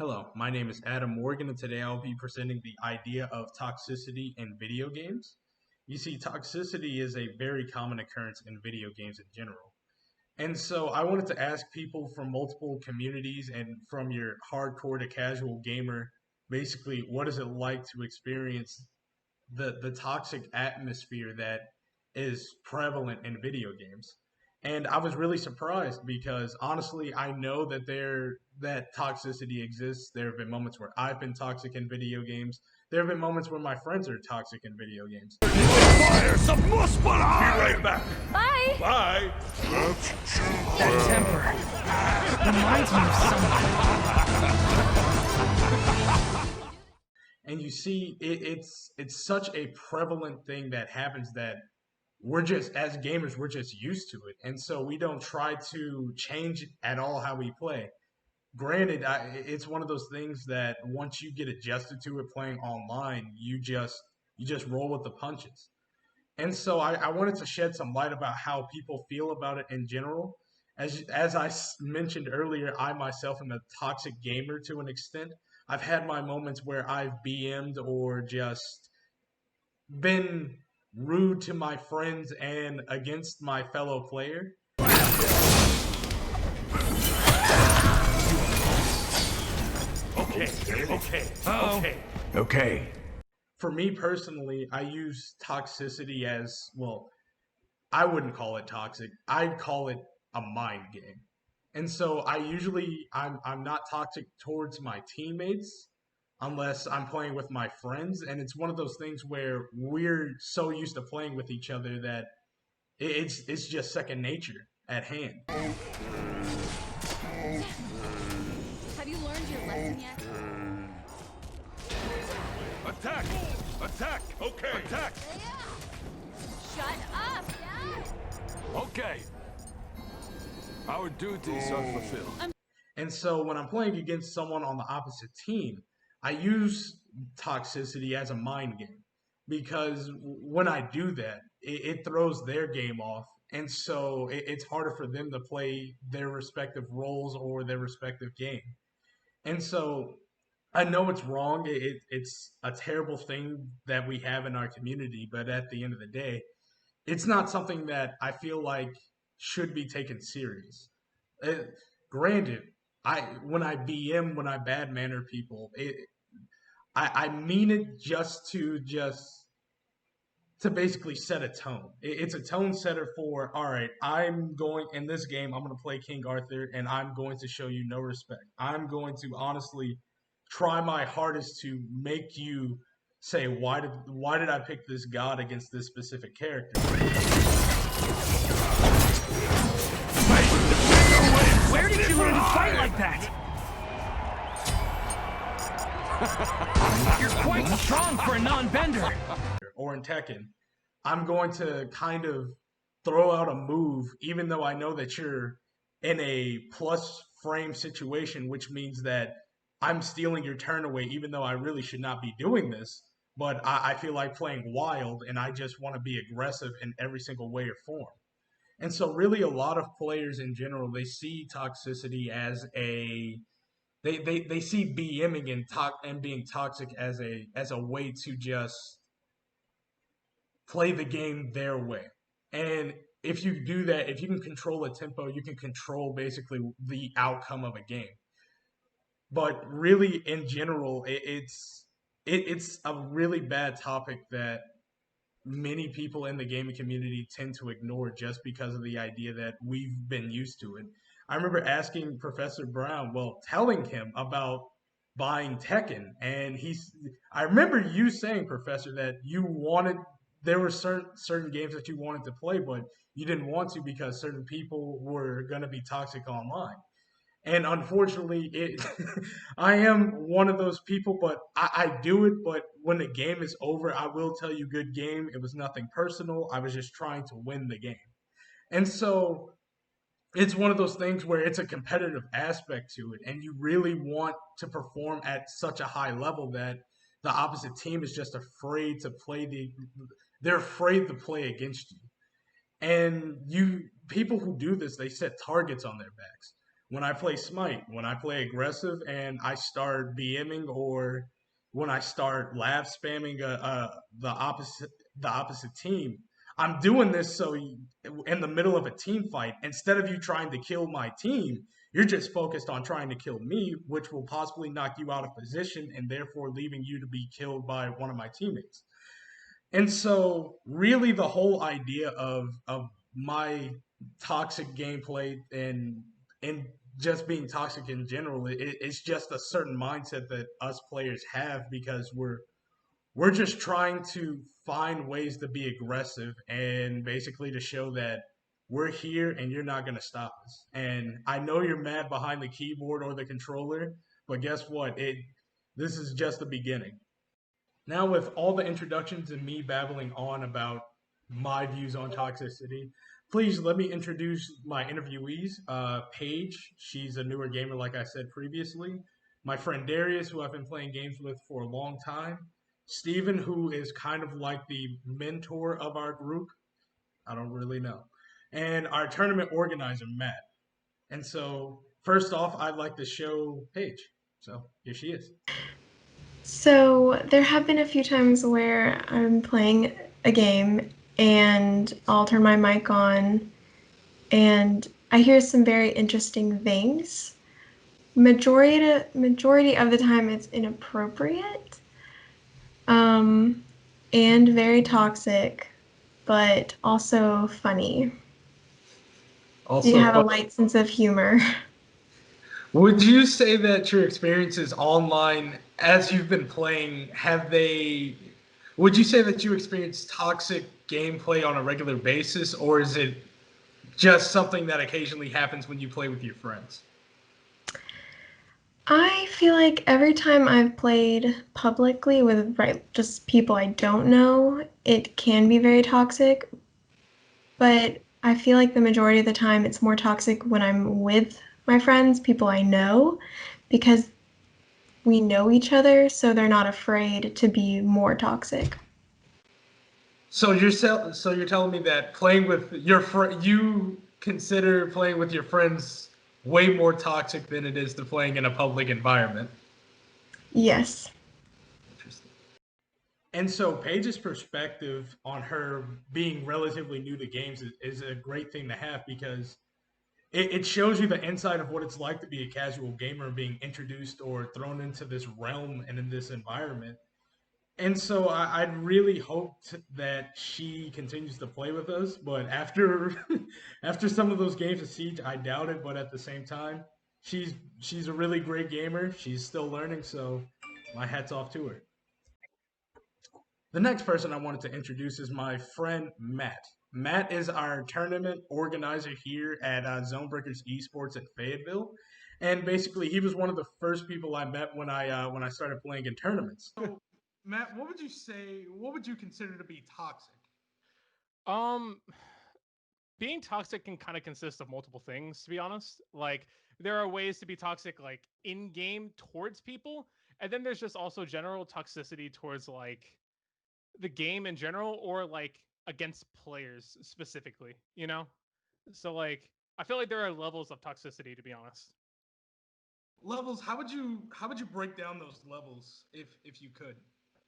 Hello, my name is Adam Morgan, and today I'll be presenting the idea of toxicity in video games. You see, toxicity is a very common occurrence in video games in general. And so I wanted to ask people from multiple communities and from your hardcore to casual gamer, basically, what is it like to experience the toxic atmosphere that is prevalent in video games. And I was really surprised because honestly, I know that toxicity exists. There have been moments where I've been toxic in video games. There have been moments where my friends are toxic in video games. Fire some muscle! Be right back. Bye! Bye! That temper reminds me of someone. And you see, it's such a prevalent thing that happens that we're just as gamers we're just used to it, and so we don't try to change at all how we play. Granted, it's one of those things that once you get adjusted to it playing online, you just roll with the punches. And so I wanted to shed some light about how people feel about it in general. As I mentioned earlier, I myself am a toxic gamer to an extent. I've had my moments where I've BM'd or just been rude to my friends and against my fellow player. Okay. For me personally, I use toxicity as, well, I wouldn't call it toxic. I'd call it a mind game. And so I'm not toxic towards my teammates unless I'm playing with my friends, and it's one of those things where we're so used to playing with each other that it's just second nature at hand. Have you learned your lesson yet? Attack! Attack! Okay. Attack! Shut up! Yeah. Okay. Our duties are fulfilled. And so when I'm playing against someone on the opposite team, I use toxicity as a mind game because when I do that, it throws their game off. And so it's harder for them to play their respective roles or their respective game. And so I know it's wrong. It's a terrible thing that we have in our community, but at the end of the day, it's not something that I feel like should be taken serious. Uh, Granted, when I bad manner people, I mean it just to basically set a tone. It's a tone setter for, all right, I'm going in this game, I'm going to play King Arthur and I'm going to show you no respect. I'm going to honestly try my hardest to make you say, why did I pick this god against this specific character? Where did you learn to fight like that? You're quite strong for a non-bender. Or in Tekken, I'm going to kind of throw out a move, even though I know that you're in a plus frame situation, which means that I'm stealing your turn away, even though I really should not be doing this. But I feel like playing wild, and I just want to be aggressive in every single way or form. And so, really, a lot of players in general, they see toxicity as they see BMing and being toxic as a way to just play the game their way. And if you do that, if you can control a tempo, you can control basically the outcome of a game. But really, in general, it's a really bad topic that many people in the gaming community tend to ignore just because of the idea that we've been used to it. I remember asking Professor Brown, well, telling him about buying Tekken, and I remember you saying, Professor, that there were certain games that you wanted to play, but you didn't want to because certain people were going to be toxic online. And unfortunately, I am one of those people, but I do it. But when the game is over, I will tell you, good game. It was nothing personal. I was just trying to win the game. And so it's one of those things where it's a competitive aspect to it, and you really want to perform at such a high level that the opposite team is just afraid to they're afraid to play against you. And people who do this, they set targets on their backs. when I play Smite, when I play aggressive and I start BMing, or when I start lav spamming the opposite team. I'm doing this so in the middle of a team fight, instead of you trying to kill my team, you're just focused on trying to kill me, which will possibly knock you out of position and therefore leaving you to be killed by one of my teammates. And so, really, the whole idea of my toxic gameplay and just being toxic in general, it's just a certain mindset that us players have because we're just trying to find ways to be aggressive and basically to show that we're here and you're not going to stop us. And I know you're mad behind the keyboard or the controller, but guess what? It This is just the beginning. Now, with all the introductions and me babbling on about my views on toxicity, please let me introduce my interviewees. Paige, she's a newer gamer, like I said previously. My friend Darius, who I've been playing games with for a long time. Steven, who is kind of like the mentor of our group. I don't really know. And our tournament organizer, Matt. And so, first off, I'd like to show Paige. So, here she is. So there have been a few times where I'm playing a game and I'll turn my mic on and I hear some very interesting things. Majority of the time it's inappropriate, um, and very toxic, but also funny. You Also, have a light sense of humor. would you say that your experiences online as you've been playing, would you say that you experience toxic gameplay on a regular basis, or is it just something that occasionally happens when you play with your friends? I feel like every time I've played publicly with just people I don't know, it can be very toxic, but I feel like the majority of the time it's more toxic when I'm with my friends, people I know, because we know each other, so they're not afraid to be more toxic. So you're telling me that playing with your friend, you consider playing with your friends way more toxic than it is to playing in a public environment. Yes. Interesting. And so Paige's perspective on her being relatively new to games is a great thing to have because it shows you the inside of what it's like to be a casual gamer being introduced or thrown into this realm and in this environment. And so I'd really hoped that she continues to play with us, but after after some of those games of Siege, I doubt it. But at the same time, she's a really great gamer. She's still learning, so my hat's off to her. The next person I wanted to introduce is my friend Matt. Matt is our tournament organizer here at Zonebreakers Esports at Fayetteville, and basically he was one of the first people I met when I started playing in tournaments. So, Matt, what would you say? What would you consider to be toxic? Um, being toxic can kind of consist of multiple things, to be honest. Like, there are ways to be toxic, like, in game towards people, and then there's just also general toxicity towards, like, the game in general, or, like, against players specifically, you know? So, like, I feel like there are levels of toxicity, to be honest. Levels. How would you break down those levels if you could?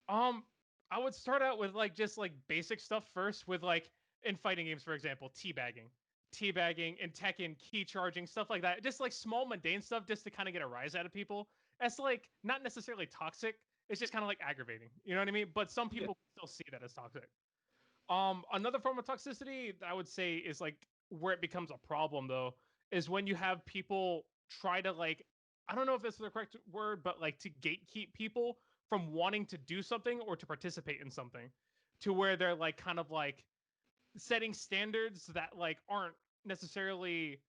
Um, I would start out with like just like basic stuff first, with like in fighting games, for example, teabagging, and Tekken, key charging, stuff like that. Just like small mundane stuff, just to kind of get a rise out of people. That's like not necessarily toxic. It's just kind of like aggravating. You know what I mean? But some Yeah. people still see that as toxic. Another form of toxicity that I would say is like where it becomes a problem though, is when you have people try to like, I don't know if this is the correct word, but like to gatekeep people from wanting to do something or to participate in something, to where they're like kind of like setting standards that like aren't necessarily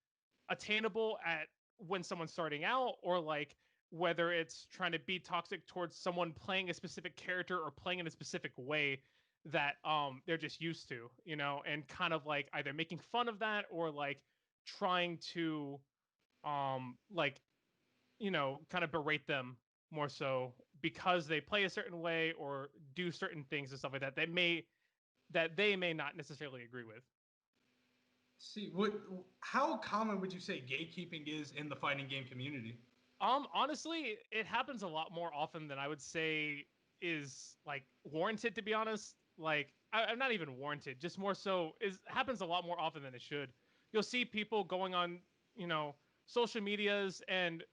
attainable at when someone's starting out, or like whether it's trying to be toxic towards someone playing a specific character or playing in a specific way that they're just used to, you know, and kind of like either making fun of that or like trying to like, you know, kind of berate them more so because they play a certain way or do certain things and stuff like that that they may not necessarily agree with. See, how common would you say gatekeeping is in the fighting game community? Honestly, it happens a lot more often than I would say is like warranted. To be honest, like I'm not even warranted. Just more so is happens a lot more often than it should. You'll see people going on, you know, social medias and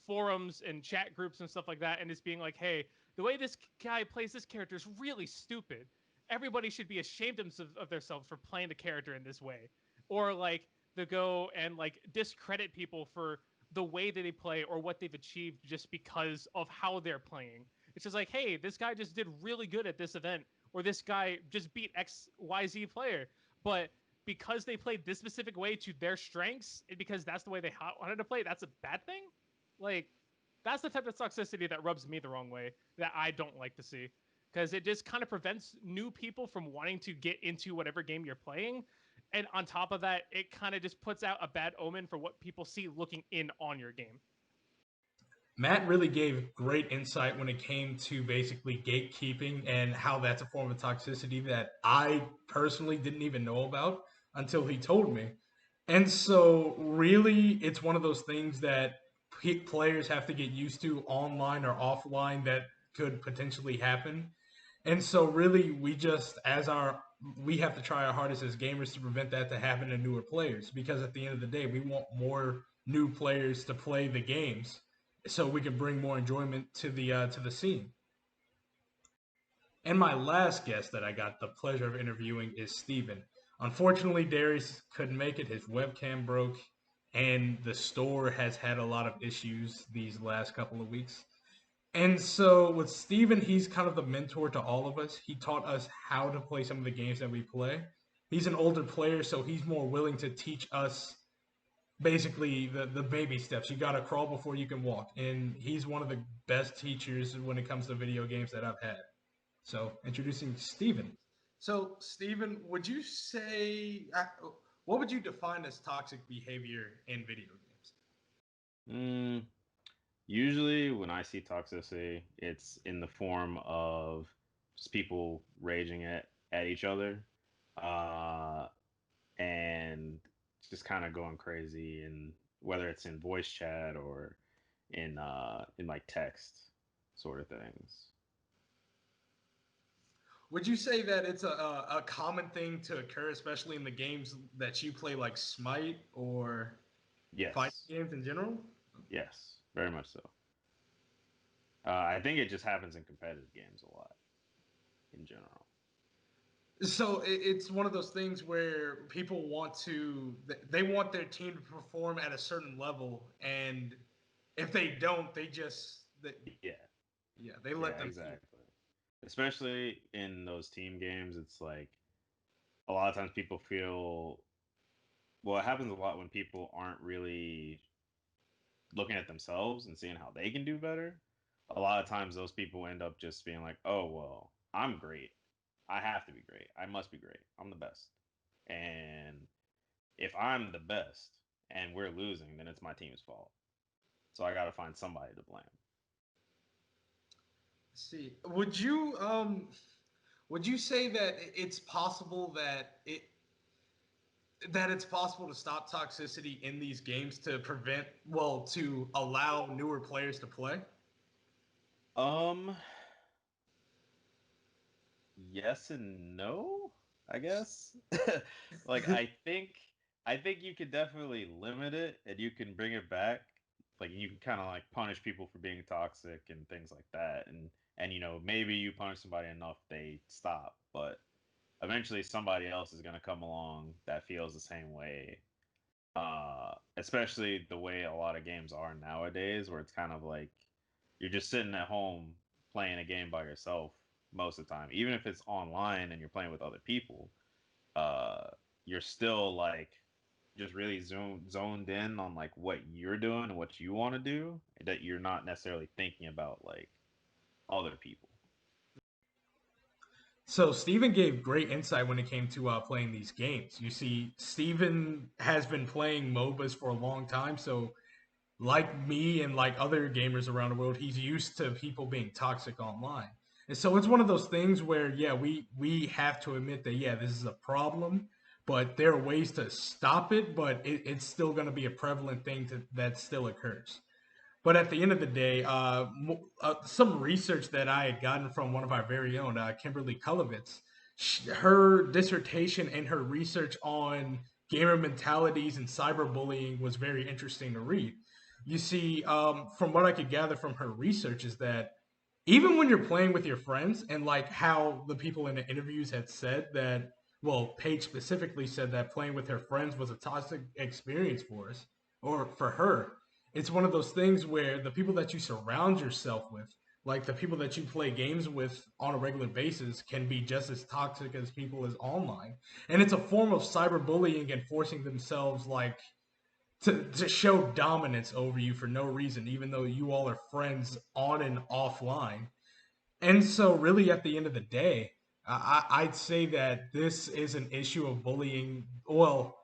forums and chat groups and stuff like that, and it's being like, "Hey, the way this guy plays this character is really stupid. Everybody should be ashamed of themselves for playing the character in this way," or like they go and like discredit people for the way that they play or what they've achieved just because of how they're playing. It's just like, hey, this guy just did really good at this event, or this guy just beat XYZ player. But because they played this specific way to their strengths, and because that's the way they wanted to play, that's a bad thing? Like, that's the type of toxicity that rubs me the wrong way that I don't like to see. Because it just kind of prevents new people from wanting to get into whatever game you're playing, and on top of that, it kind of just puts out a bad omen for what people see looking in on your game. Matt really gave great insight when it came to basically gatekeeping and how that's a form of toxicity that I personally didn't even know about until he told me. And so, really, it's one of those things that players have to get used to online or offline that could potentially happen. And so, really, we have to try our hardest as gamers to prevent that to happen to newer players because at the end of the day, we want more new players to play the games so we can bring more enjoyment to the scene. And my last guest that I got the pleasure of interviewing is Steven. Unfortunately, Darius couldn't make it. His webcam broke, and the store has had a lot of issues these last couple of weeks. And so with Steven, he's kind of the mentor to all of us. He taught us how to play some of the games that we play. He's an older player, so he's more willing to teach us basically the baby steps. You got to crawl before you can walk. And he's one of the best teachers when it comes to video games that I've had. So introducing Steven. So, Steven, would you say, what would you define as toxic behavior in video games? Mm, Usually, when I see toxicity, it's in the form of just people raging at each other, uh, and just kind of going crazy, and whether it's in voice chat or in like text sort of things. Would you say that it's a common thing to occur, especially in the games that you play, like Smite or fighting Yes, games in general? yes, very much so. I think it just happens in competitive games a lot in general. So it's one of those things where people they want their team to perform at a certain level, and if they don't, Yeah, yeah, they let yeah, them feel. exactly. Especially in those team games, it's like a lot of times people feel, well, it happens a lot when people aren't really looking at themselves and seeing how they can do better. A lot of times those people end up just being like, oh, well, I'm great. I have to be great. I must be great. I'm the best. And if I'm the best and we're losing, then it's my team's fault. So I got to find somebody to blame. See, would you say that it's possible that it's possible to stop toxicity in these games to to allow newer players to play? Um, yes and no, I guess. Like I think you could definitely limit it and you can bring it back. Like you can kind of like punish people for being toxic and things like that. And maybe you punish somebody enough they stop, but eventually somebody else is going to come along that feels the same way. Especially the way a lot of games are nowadays where it's kind of like you're just sitting at home playing a game by yourself most of the time. Even if it's online and you're playing with other people, uh, you're still like just really zoned in on like what you're doing and what you want to do, that you're not necessarily thinking about like other people. So Steven gave great insight when it came to playing these games. You see, Steven has been playing MOBAs for a long time, so like me and like other gamers around the world, he's used to people being toxic online. And so it's one of those things where yeah, we have to admit that yeah, this is a problem, but there are ways to stop it, but it's still going to be a prevalent thing that still occurs. But at the end of the day, some research that I had gotten from one of our very own, Kimberly Kulovitz, her dissertation and her research on gamer mentalities and cyberbullying was very interesting to read. You see, from what I could gather from her research, is that even when you're playing with your friends, and like how the people in the interviews had said that, well, Paige specifically said that playing with her friends was a toxic experience for us, or for her. It's one of those things where the people that you surround yourself with, like the people that you play games with on a regular basis, can be just as toxic as people as online. And it's a form of cyberbullying and forcing themselves like to show dominance over you for no reason, even though you all are friends on and offline. And so, really, at the end of the day, I'd say that this is an issue of bullying. Well,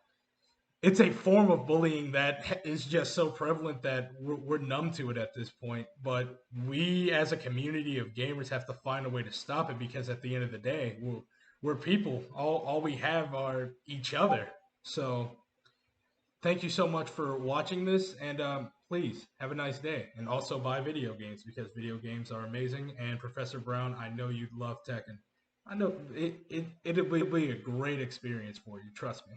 it's a form of bullying that is just so prevalent that we're numb to it at this point. But we, as a community of gamers, have to find a way to stop it because at the end of the day, we're people. All we have are each other. So thank you so much for watching this, and please have a nice day. And also buy video games because video games are amazing. And Professor Brown, I know you'd love Tekken. I know it'll be a great experience for you. Trust me.